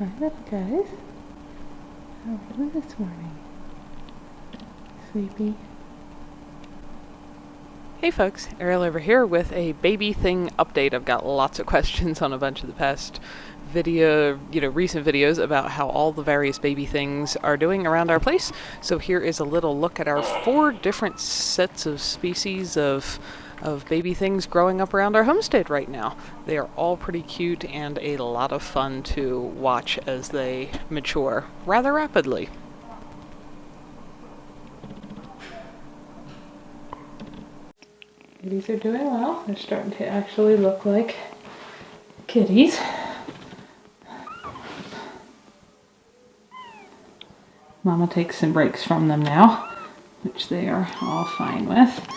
Hi little guys. How are you this morning? Sleepy? Hey folks, Ariel over here with a baby thing update. I've got lots of questions on a bunch of the past recent videos about how all the various baby things are doing around our place. So here is a little look at our 4 different sets of species of baby things growing up around our homestead right now. They are all pretty cute and a lot of fun to watch as they mature rather rapidly. Kitties are doing well. They're starting to actually look like kitties. Mama takes some breaks from them now, which they are all fine with.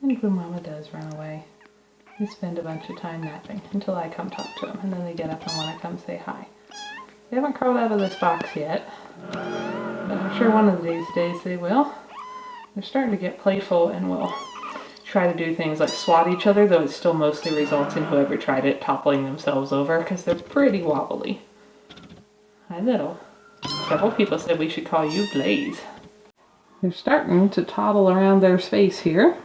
And when Mama does run away, they spend a bunch of time napping until I come talk to them, and then they get up and want to come say hi. They haven't crawled out of this box yet, but I'm sure one of these days they will. They're starting to get playful and will try to do things like swat each other, though it still mostly results in whoever tried it toppling themselves over because they're pretty wobbly. Hi, little. Several people said we should call you Blaze. They're starting to toddle around their space here.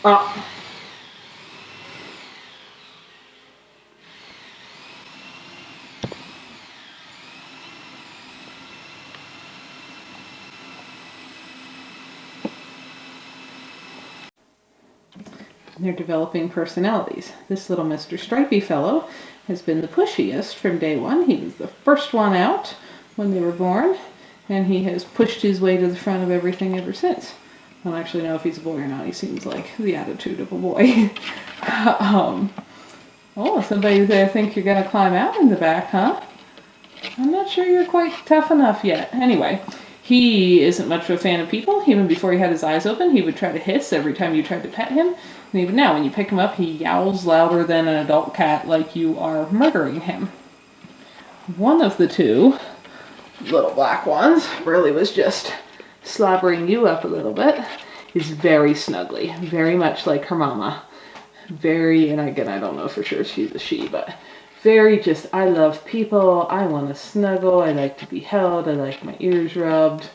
Oh. They're developing personalities. This little Mr. Stripey fellow has been the pushiest from day one. He was the first one out when they were born, and he has pushed his way to the front of everything ever since. I don't actually know if he's a boy or not. He seems like the attitude of a boy. Oh, somebody there think you're going to climb out in the back, huh? I'm not sure you're quite tough enough yet. Anyway, he isn't much of a fan of people. Even before he had his eyes open, he would try to hiss every time you tried to pet him. And even now, when you pick him up, he yowls louder than an adult cat like you are murdering him. One of the 2 little black ones really was just slobbering you up a little bit. Is very snuggly, very much like her mama. And again, I don't know for sure she's a she, but very just, I love people, I want to snuggle, I like to be held, I like my ears rubbed.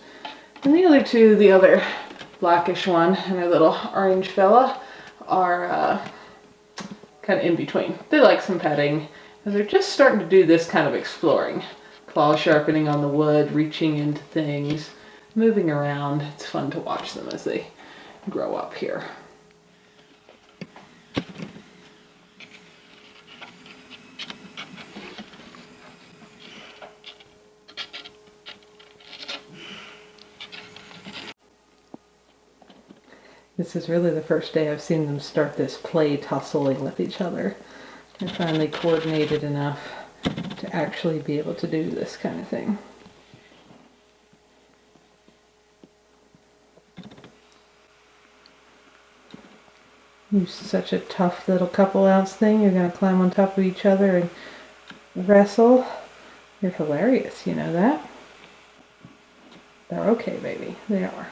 And the other 2, the other blackish one and her little orange fella, are kind of in between. They like some petting, and they're just starting to do this kind of exploring. Claw sharpening on the wood, reaching into things, moving around. It's fun to watch them as they grow up here. This is really the first day I've seen them start this play tussling with each other. They're finally coordinated enough to actually be able to do this kind of thing. You're such a tough little couple ounce thing. You're going to climb on top of each other and wrestle. You're hilarious, you know that? They're okay, baby. They are.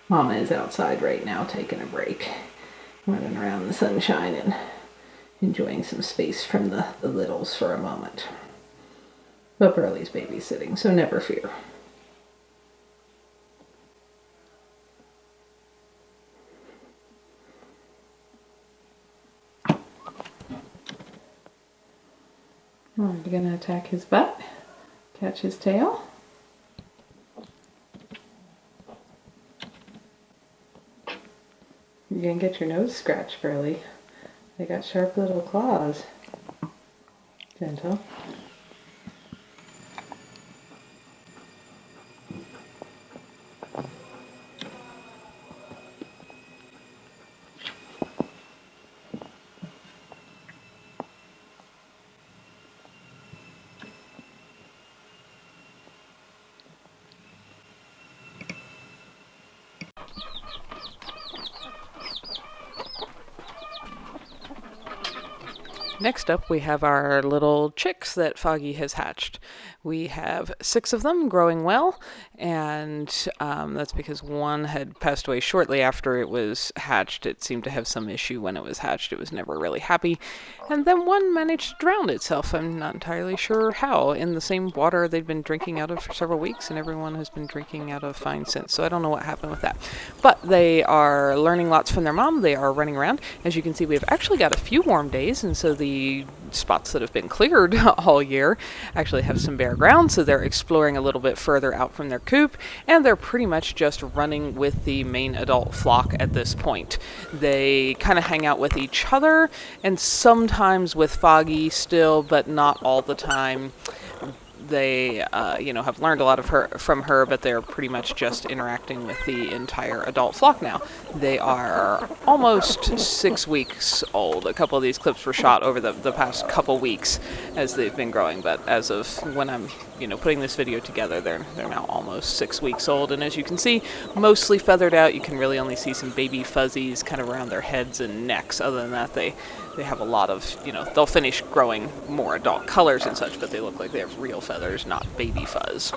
Mama is outside right now taking a break, running around in the sunshine and enjoying some space from the littles for a moment. But Burley's babysitting, so never fear. attack his butt, catch his tail. You're gonna get your nose scratched, Burley. They got sharp little claws. Gentle. Next up, we have our little chicks that Foggy has hatched. We have 6 of them growing well, and that's because one had passed away shortly after it was hatched. It seemed to have some issue when it was hatched. It was never really happy. And then one managed to drown itself. I'm not entirely sure how, in the same water they'd been drinking out of for several weeks, and everyone has been drinking out of fine since. So I don't know what happened with that. But they are learning lots from their mom. They are running around. As you can see, we've actually got a few warm days, and so the spots that have been cleared all year actually have some bare ground, so they're exploring a little bit further out from their coop, and they're pretty much just running with the main adult flock at this point. They kind of hang out with each other and sometimes with Foggy still, but not all the time. They, have learned a lot from her, but they're pretty much just interacting with the entire adult flock now. They are almost 6 weeks old. A couple of these clips were shot over the past couple weeks as they've been growing, but as of when I'm, putting this video together, they're now almost 6 weeks old, and as you can see, mostly feathered out. You can really only see some baby fuzzies kind of around their heads and necks. Other than that, they have a lot of, they'll finish growing more adult colors and such, but they look like they have real feathers, not baby fuzz.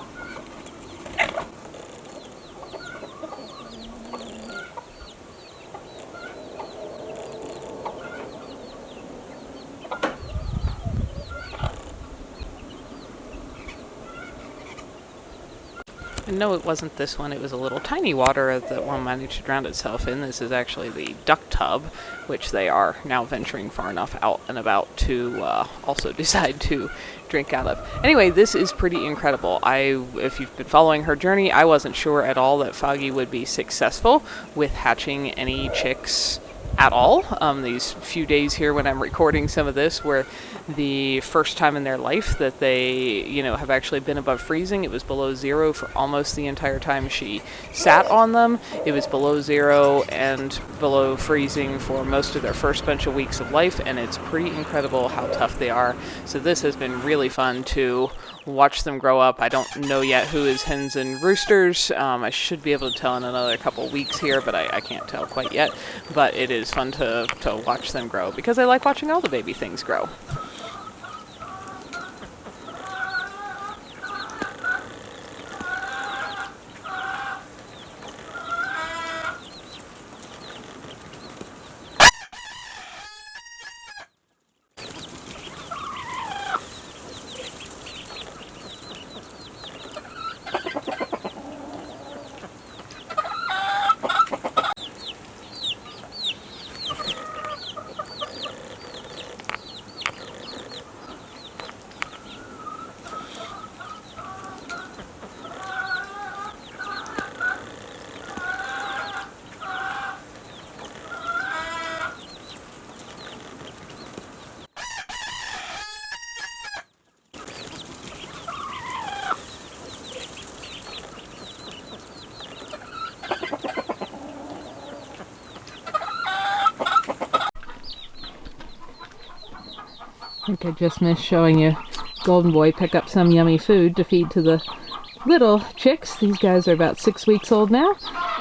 And no, it wasn't this one. It was a little tiny water that one managed to drown itself in. This is actually the duck tub, which they are now venturing far enough out and about to also decide to drink out of. Anyway, this is pretty incredible. If you've been following her journey, I wasn't sure at all that Foggy would be successful with hatching any chicks at all. These few days here when I'm recording some of this were the first time in their life that they, have actually been above freezing. It was below 0 for almost the entire time she sat on them. It was below 0 and below freezing for most of their first bunch of weeks of life, and it's pretty incredible how tough they are. So this has been really fun to watch them grow up. I don't know yet who is hens and roosters. I should be able to tell in another couple weeks here, but I can't tell quite yet. But it is fun to watch them grow, because I like watching all the baby things grow. I think I just missed showing you Golden Boy pick up some yummy food to feed to the little chicks. These guys are about 6 weeks old now.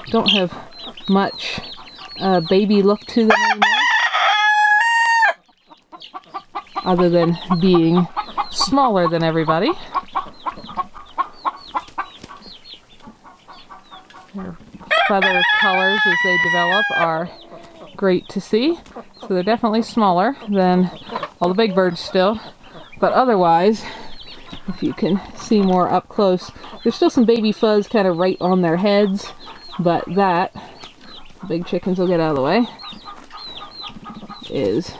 Don't have much baby look to them anymore, other than being smaller than everybody. Their feather colors as they develop are great to see. So they're definitely smaller than all the big birds still, but otherwise, if you can see more up close, there's still some baby fuzz kind of right on their heads, but that, the big chickens will get out of the way, is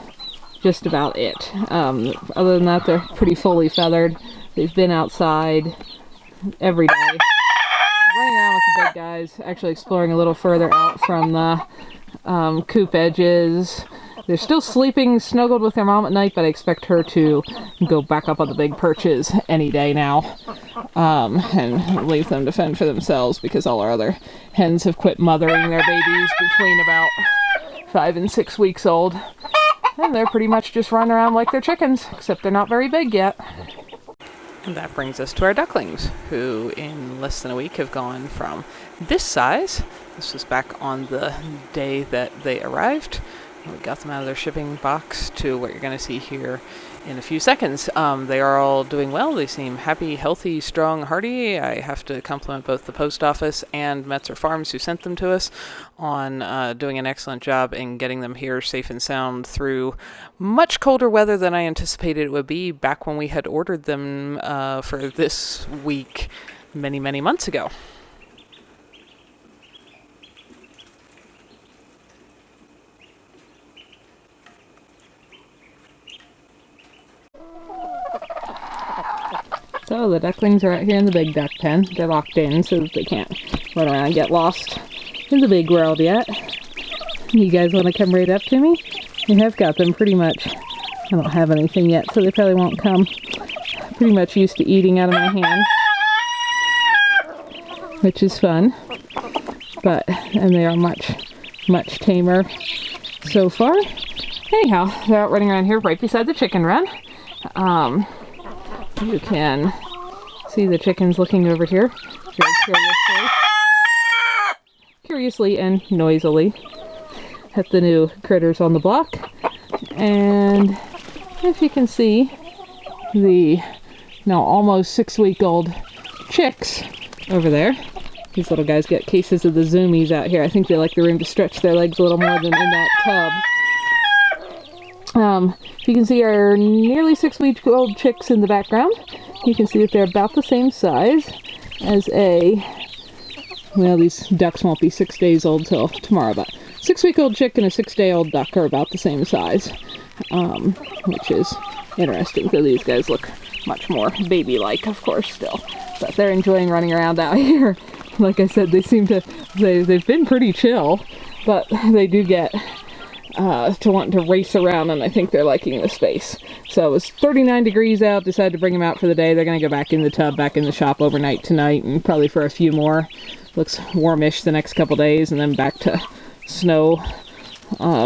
just about it. Other than that, they're pretty fully feathered. They've been outside every day, running around with the big guys, actually exploring a little further out from the coop edges. They're still sleeping snuggled with their mom at night, but I expect her to go back up on the big perches any day now, and leave them to fend for themselves, because all our other hens have quit mothering their babies between about 5 and 6 weeks old. And they're pretty much just running around like they're chickens, except they're not very big yet. And that brings us to our ducklings, who in less than a week have gone from this size. This was back on the day that they arrived. We got them out of their shipping box to what you're going to see here in a few seconds. They are all doing well. They seem happy, healthy, strong, hearty. I have to compliment both the post office and Metzer Farms, who sent them to us, on doing an excellent job in getting them here safe and sound through much colder weather than I anticipated it would be back when we had ordered them for this week many, many months ago. So the ducklings are out here in the big duck pen. They're locked in so that they can't run around and get lost in the big world yet. You guys want to come right up to me? I have got them pretty much. I don't have anything yet, so they probably won't come. Pretty much used to eating out of my hand, which is fun. And they are much tamer so far. Anyhow, they're out running around here right beside the chicken run. You can see the chickens looking over here very curiously and noisily at the new critters on the block. And if you can see, the now almost 6-week-old chicks over there. These little guys get cases of the zoomies out here. I think they like the room to stretch their legs a little more than in that tub. You can see our nearly 6-week-old chicks in the background. You can see that they're about the same size as these ducks won't be 6 days old till tomorrow, but 6-week-old chick and a 6-day-old duck are about the same size, which is interesting, because these guys look much more baby-like, of course, still. But they're enjoying running around out here. Like I said, they've been pretty chill, but they do get to want to race around, and I think they're liking the space. So it was 39 degrees out, decided to bring them out for the day. They're going to go back in the tub, back in the shop overnight tonight, and probably for a few more. Looks warmish the next couple days, and then back to snow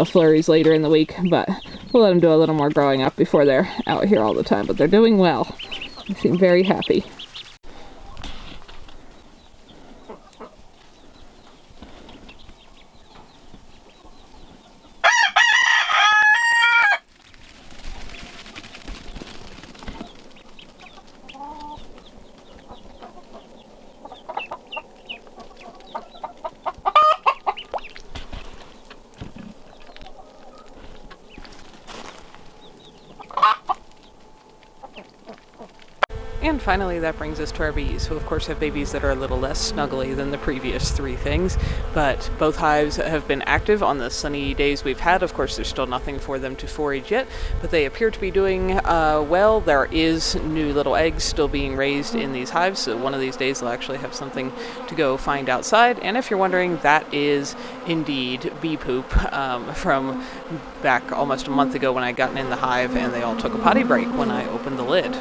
flurries later in the week. But we'll let them do a little more growing up before they're out here all the time. But they're doing well. They seem very happy. And finally, that brings us to our bees, who of course have babies that are a little less snuggly than the previous 3 things, but both hives have been active on the sunny days we've had. Of course, there's still nothing for them to forage yet, but they appear to be doing well. There is new little eggs still being raised in these hives, so one of these days they'll actually have something to go find outside. And if you're wondering, that is indeed bee poop from back almost a month ago when I gotten in the hive, and they all took a potty break when I opened the lid.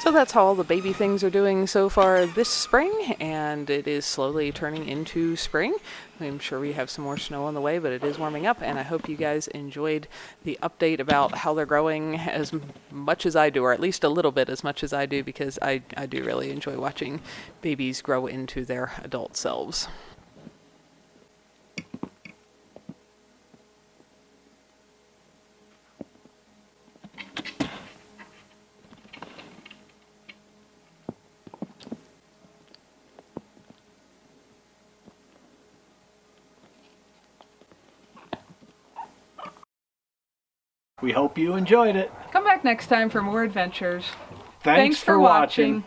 So that's how all the baby things are doing so far this spring, and it is slowly turning into spring. I'm sure we have some more snow on the way, but it is warming up, and I hope you guys enjoyed the update about how they're growing as much as I do, or at least a little bit as much as I do, because I do really enjoy watching babies grow into their adult selves. We hope you enjoyed it. Come back next time for more adventures. Thanks for watching.